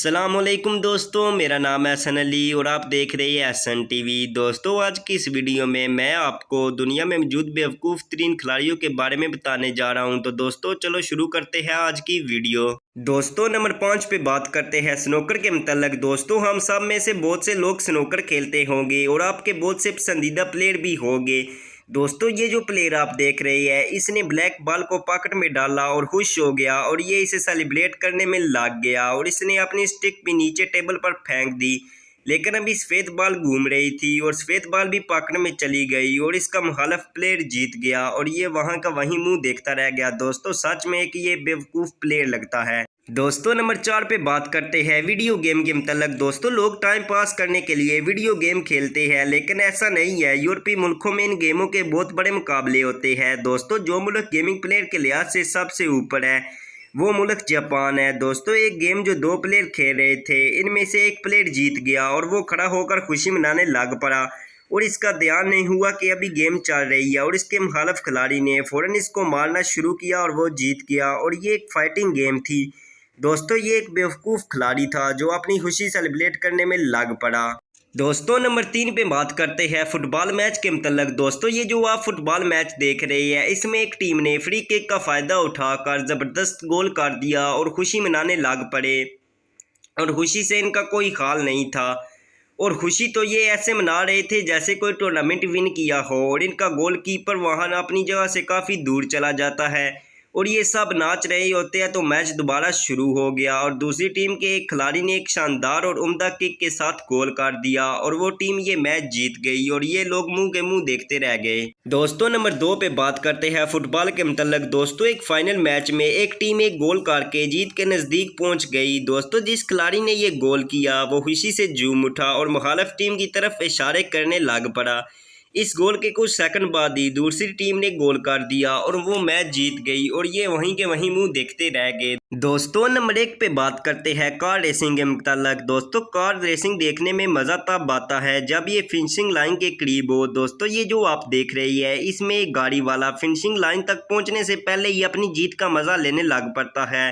अस्सलामुअलैकुम दोस्तों, मेरा नाम है हसन अली और आप देख रहे हैं एसएन टीवी। दोस्तों, आज की इस वीडियो में मैं आपको दुनिया में मौजूद बेवकूफ़ तरीन खिलाड़ियों के बारे में बताने जा रहा हूं। तो दोस्तों चलो शुरू करते हैं आज की वीडियो। दोस्तों नंबर 5 पे बात करते हैं स्नूकर के मतलब। दोस्तों हम सब में से बहुत से लोग स्नूकर खेलते होंगे और आपके बहुत से पसंदीदा प्लेयर भी होंगे। दोस्तों ये जो प्लेयर आप देख रहे हैं, इसने ब्लैक बॉल को पॉकेट में डाला और खुश हो गया और ये इसे सेलिब्रेट करने में लग गया और इसने अपनी स्टिक भी नीचे टेबल पर फेंक दी। लेकिन अभी सफ़ेद बॉल घूम रही थी और सफ़ेद बॉल भी पॉकेट में चली गई और इसका मुखालिफ प्लेयर जीत गया और ये वहाँ का वहीं मुंह देखता रह गया। दोस्तों सच में कि ये बेवकूफ़ प्लेयर लगता है। दोस्तों नंबर 4 पे बात करते हैं वीडियो गेम के मतलब। दोस्तों लोग टाइम पास करने के लिए वीडियो गेम खेलते हैं, लेकिन ऐसा नहीं है। यूरोपीय मुल्कों में इन गेमों के बहुत बड़े मुकाबले होते हैं। दोस्तों जो मुल्क गेमिंग प्लेयर के लिहाज से सबसे ऊपर है वो मुल्क जापान है। दोस्तों एक गेम जो 2 प्लेयर खेल रहे थे, इनमें से एक प्लेयर जीत गया और वो खड़ा होकर खुशी मनाने लग पड़ा और इसका ध्यान नहीं हुआ कि अभी गेम चल रही है और इसके मुखालिफ खिलाड़ी ने फ़ौरन इसको मारना शुरू किया और वो जीत गया और ये एक फाइटिंग गेम थी। दोस्तों ये एक बेवकूफ़ खिलाड़ी था जो अपनी खुशी सेलिब्रेट करने में लग पड़ा। दोस्तों नंबर 3 पे बात करते हैं फुटबॉल मैच के मतलब। दोस्तों ये जो आप फुटबॉल मैच देख रहे हैं, इसमें एक टीम ने फ्री किक का फ़ायदा उठाकर ज़बरदस्त गोल कर दिया और खुशी मनाने लग पड़े और खुशी से इनका कोई हाल नहीं था और खुशी तो ये ऐसे मना रहे थे जैसे कोई टूर्नामेंट विन किया हो और इनका गोलकीपर वहाँ अपनी जगह से काफ़ी दूर चला जाता है और ये सब नाच रहे होते हैं। तो मैच दोबारा शुरू हो गया और दूसरी टीम के एक खिलाड़ी ने एक शानदार और उम्दा किक के साथ गोल कर दिया और वो टीम ये मैच जीत गई और ये लोग मुंह के मुंह देखते रह गए। दोस्तों नंबर 2 पे बात करते हैं फुटबॉल के मतलब। दोस्तों एक फाइनल मैच में एक टीम एक गोल करके जीत के नज़दीक पहुंच गई। दोस्तों जिस खिलाड़ी ने ये गोल किया वो खुशी से झूम उठा और मुखालिफ टीम की तरफ इशारे करने लग पड़ा। इस गोल के कुछ सेकंड बाद ही दूसरी टीम ने गोल कर दिया और वो मैच जीत गई और ये वहीं के वहीं मुंह देखते रह गए। दोस्तों नंबर 1 पे बात करते हैं कार रेसिंग के मुताल्लिक। दोस्तों कार रेसिंग देखने में मज़ा तब आता है जब ये फिनिशिंग लाइन के करीब हो। दोस्तों ये जो आप देख रही है, इसमें एक गाड़ी वाला फिनिशिंग लाइन तक पहुंचने से पहले ही अपनी जीत का मज़ा लेने लग पड़ता है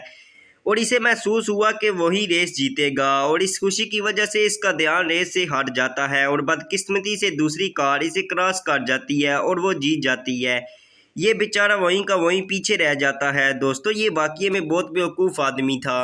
और इसे महसूस हुआ कि वही रेस जीतेगा और इस खुशी की वजह से इसका ध्यान रेस से हट जाता है और बदकिस्मती से दूसरी कार इसे क्रॉस कर जाती है और वो जीत जाती है। ये बेचारा वहीं का वहीं पीछे रह जाता है। दोस्तों ये वाकई में बहुत बेवकूफ़ आदमी था।